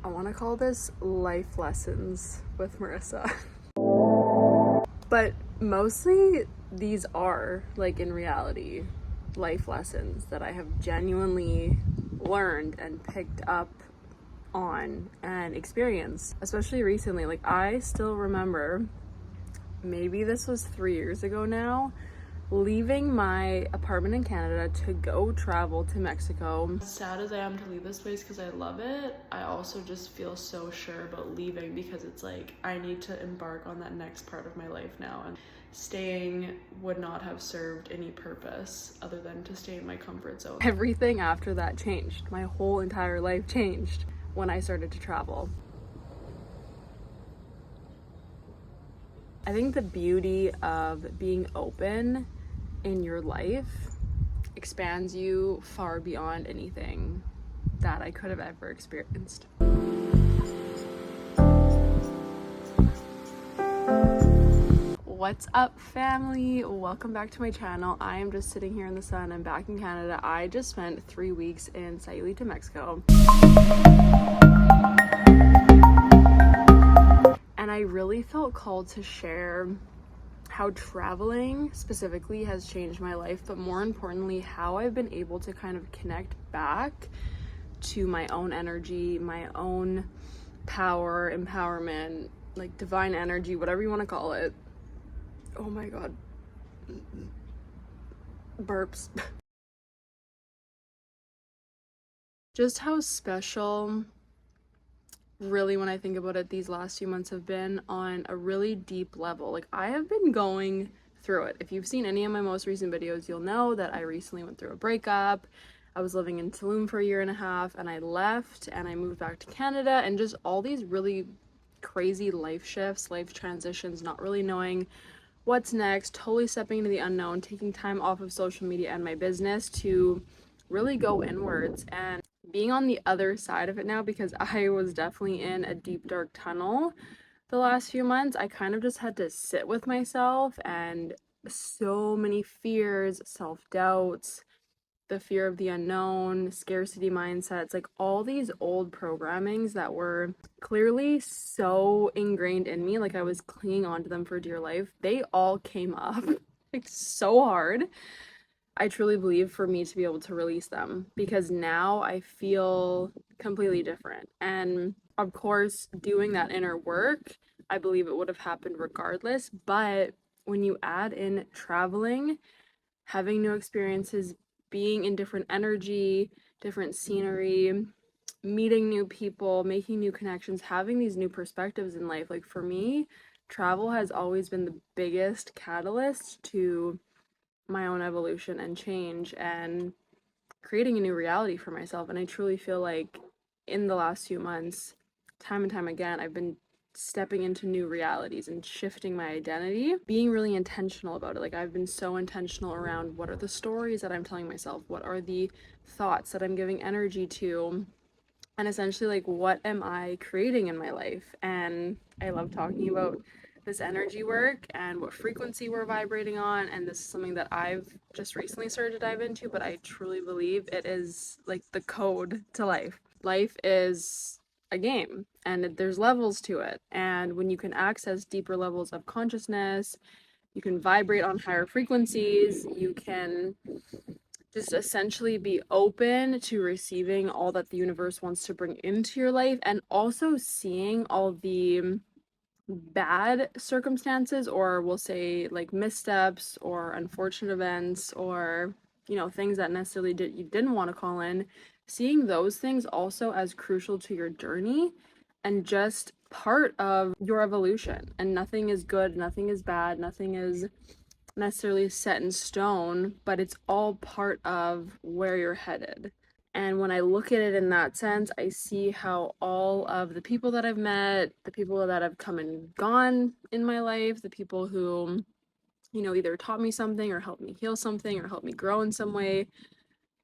I want to call this life lessons with Marissa. But mostly these are, like, in reality, life lessons that I have genuinely learned and picked up on and experienced, especially recently. Like, I still remember, maybe this was 3 years ago now, leaving my apartment in Canada to go travel to Mexico. As sad as I am to leave this place because I love it, I also just feel so sure about leaving because it's like I need to embark on that next part of my life now, and staying would not have served any purpose other than to stay in my comfort zone. Everything after that changed. My whole entire life changed when I started to travel. I think the beauty of being open in your life expands you far beyond anything that I could have ever experienced. What's up, family? Welcome back to my channel. I am just sitting here in the sun. I'm back in Canada. I just spent 3 weeks in Sayulita, Mexico. And I really felt called to share how traveling specifically has changed my life, but more importantly, how I've been able to kind of connect back to my own energy, my own power, empowerment, like divine energy, whatever you want to call it. Oh my god. Burps. Just how special, really, when I think about it, these last few months have been on a really deep level. Like, I have been going through it. If you've seen any of my most recent videos, you'll know that I recently went through a breakup. I was living in Tulum for 1.5 years and I left and I moved back to Canada, and just all these really crazy life shifts, life transitions, not really knowing what's next, totally stepping into the unknown, taking time off of social media and my business to really go inwards, and being on the other side of it now, because I was definitely in a deep dark tunnel the last few months. I kind of just had to sit with myself and so many fears, self-doubts, the fear of the unknown, scarcity mindsets, like all these old programmings that were clearly so ingrained in me, like I was clinging onto them for dear life. They all came up like so hard. I truly believe for me to be able to release them, because now I feel completely different. And of course, doing that inner work, I believe it would have happened regardless. But when you add in traveling, having new experiences, being in different energy, different scenery, meeting new people, making new connections, having these new perspectives in life, like for me, travel has always been the biggest catalyst to my own evolution and change and creating a new reality for myself. And I truly feel like in the last few months, time and time again, I've been stepping into new realities and shifting my identity, being really intentional about it. Like, I've been so intentional around what are the stories that I'm telling myself, what are the thoughts that I'm giving energy to, and essentially, like, what am I creating in my life. And I love talking about this energy work and what frequency we're vibrating on, and this is something that I've just recently started to dive into, but I truly believe it is like the code to life. Life is a game and there's levels to it, and when you can access deeper levels of consciousness, you can vibrate on higher frequencies, you can just essentially be open to receiving all that the universe wants to bring into your life, and also seeing all the bad circumstances, or we'll say like missteps or unfortunate events, or things that necessarily you didn't want to call in, seeing those things also as crucial to your journey and just part of your evolution. And nothing is good, nothing is bad, nothing is necessarily set in stone, but it's all part of where you're headed. And when I look at it in that sense, I see how all of the people that I've met, the people that have come and gone in my life, the people who, either taught me something or helped me heal something or helped me grow in some way,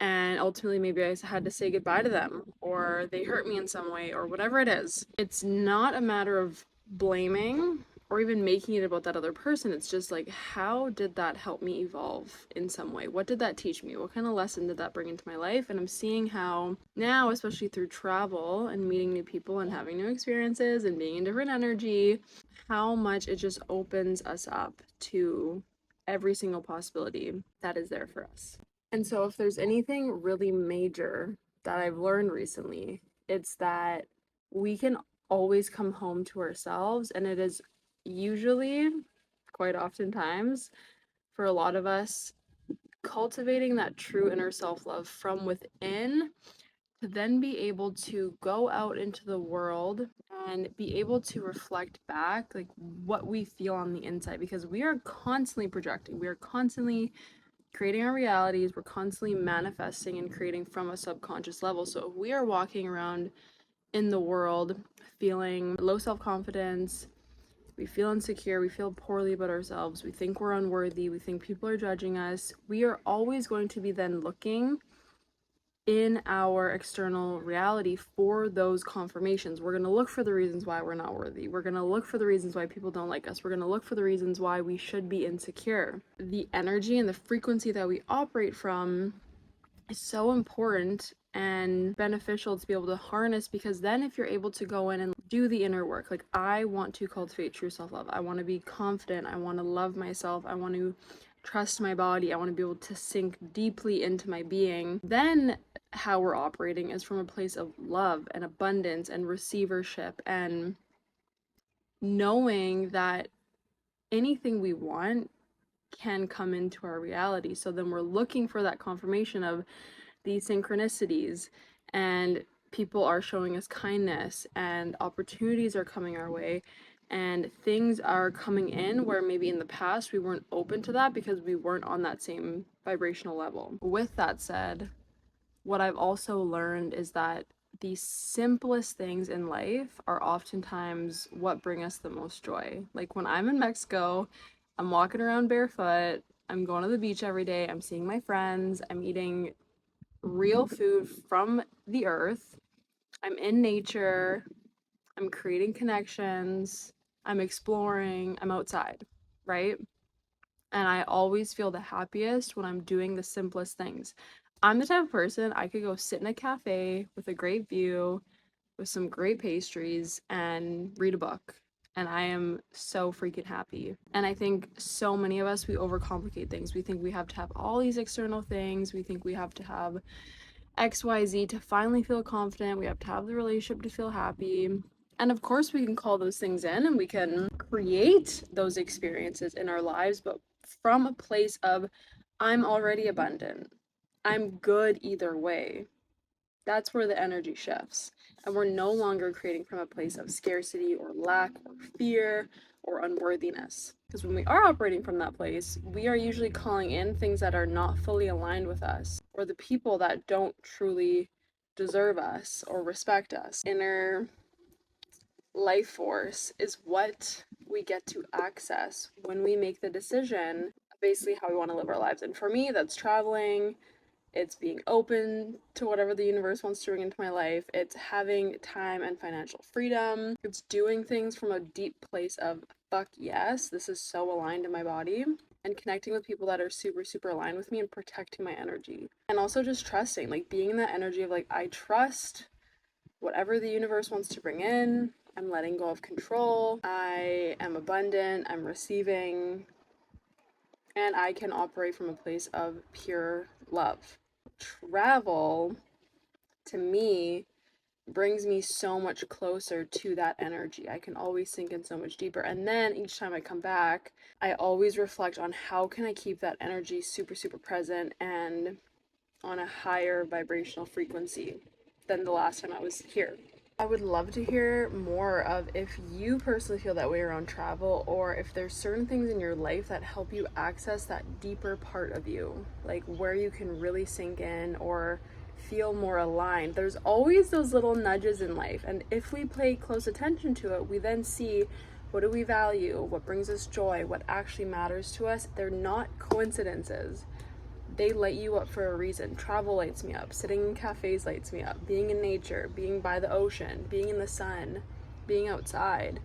and ultimately maybe I had to say goodbye to them, or they hurt me in some way, or whatever it is. It's not a matter of blaming or even making it about that other person. It's just like, how did that help me evolve in some way? What did that teach me? What kind of lesson did that bring into my life? And I'm seeing how now, especially through travel and meeting new people and having new experiences and being in different energy, how much it just opens us up to every single possibility that is there for us. And so if there's anything really major that I've learned recently, it's that we can always come home to ourselves, and it is usually, quite oftentimes, for a lot of us, cultivating that true inner self-love from within to then be able to go out into the world and be able to reflect back like what we feel on the inside, because we are constantly projecting, we are constantly creating our realities, we're constantly manifesting and creating from a subconscious level. So if we are walking around in the world feeling low self-confidence, we feel insecure, we feel poorly about ourselves, we think we're unworthy, we think people are judging us, we are always going to be then looking in our external reality for those confirmations. We're going to look for the reasons why we're not worthy. We're going to look for the reasons why people don't like us. We're going to look for the reasons why we should be insecure. The energy and the frequency that we operate from is so important and beneficial to be able to harness, because then if you're able to go in and do the inner work, like I want to cultivate true self-love, I want to be confident, I want to love myself, I want to trust my body, I want to be able to sink deeply into my being, then how we're operating is from a place of love and abundance and receivership and knowing that anything we want can come into our reality. So then we're looking for that confirmation of these synchronicities, and people are showing us kindness and opportunities are coming our way and things are coming in where maybe in the past we weren't open to that because we weren't on that same vibrational level. With that said, what I've also learned is that the simplest things in life are oftentimes what bring us the most joy. Like when I'm in Mexico, I'm walking around barefoot, I'm going to the beach every day, I'm seeing my friends, I'm eating real food from the earth, I'm in nature, I'm creating connections, I'm exploring, I'm outside, right? And I always feel the happiest when I'm doing the simplest things. I'm the type of person, I could go sit in a cafe with a great view, with some great pastries, and read a book. And I am so freaking happy. And I think so many of us, we overcomplicate things. We think we have to have all these external things. We think we have to have XYZ to finally feel confident. We have to have the relationship to feel happy. And of course, we can call those things in and we can create those experiences in our lives, but from a place of, I'm already abundant, I'm good either way. That's where the energy shifts. And we're no longer creating from a place of scarcity or lack or fear or unworthiness. Because when we are operating from that place, we are usually calling in things that are not fully aligned with us, or the people that don't truly deserve us or respect us. Inner life force is what we get to access when we make the decision basically how we want to live our lives. And for me, that's traveling, it's being open to whatever the universe wants to bring into my life, it's having time and financial freedom, it's doing things from a deep place of fuck yes, this is so aligned in my body, and connecting with people that are super super aligned with me and protecting my energy. And also just trusting, like being in that energy of like, I trust whatever the universe wants to bring in, I'm letting go of control, I am abundant, I'm receiving, and I can operate from a place of pure love. Travel, to me, brings me so much closer to that energy. I can always sink in so much deeper. And then each time I come back, I always reflect on how can I keep that energy super, super present and on a higher vibrational frequency than the last time I was here. I would love to hear more of if you personally feel that way around travel, or if there's certain things in your life that help you access that deeper part of you, like where you can really sink in or feel more aligned. There's always those little nudges in life, and if we pay close attention to it, we then see what do we value, what brings us joy, what actually matters to us. They're not coincidences. They light you up for a reason. Travel lights me up. Sitting in cafes lights me up. Being in nature, being by the ocean, being in the sun, being outside.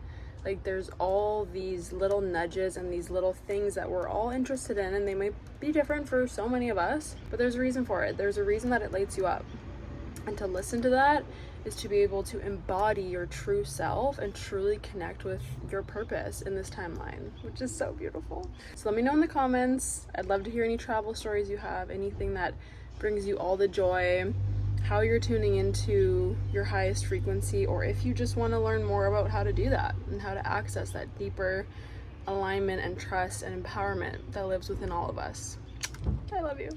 Like there's all these little nudges and these little things that we're all interested in, and they might be different for so many of us, but there's a reason for it. There's a reason that it lights you up. And to listen to that is to be able to embody your true self and truly connect with your purpose in this timeline, which is so beautiful. So let me know in the comments. I'd love to hear any travel stories you have, anything that brings you all the joy, how you're tuning into your highest frequency, or if you just want to learn more about how to do that and how to access that deeper alignment and trust and empowerment that lives within all of us. I love you.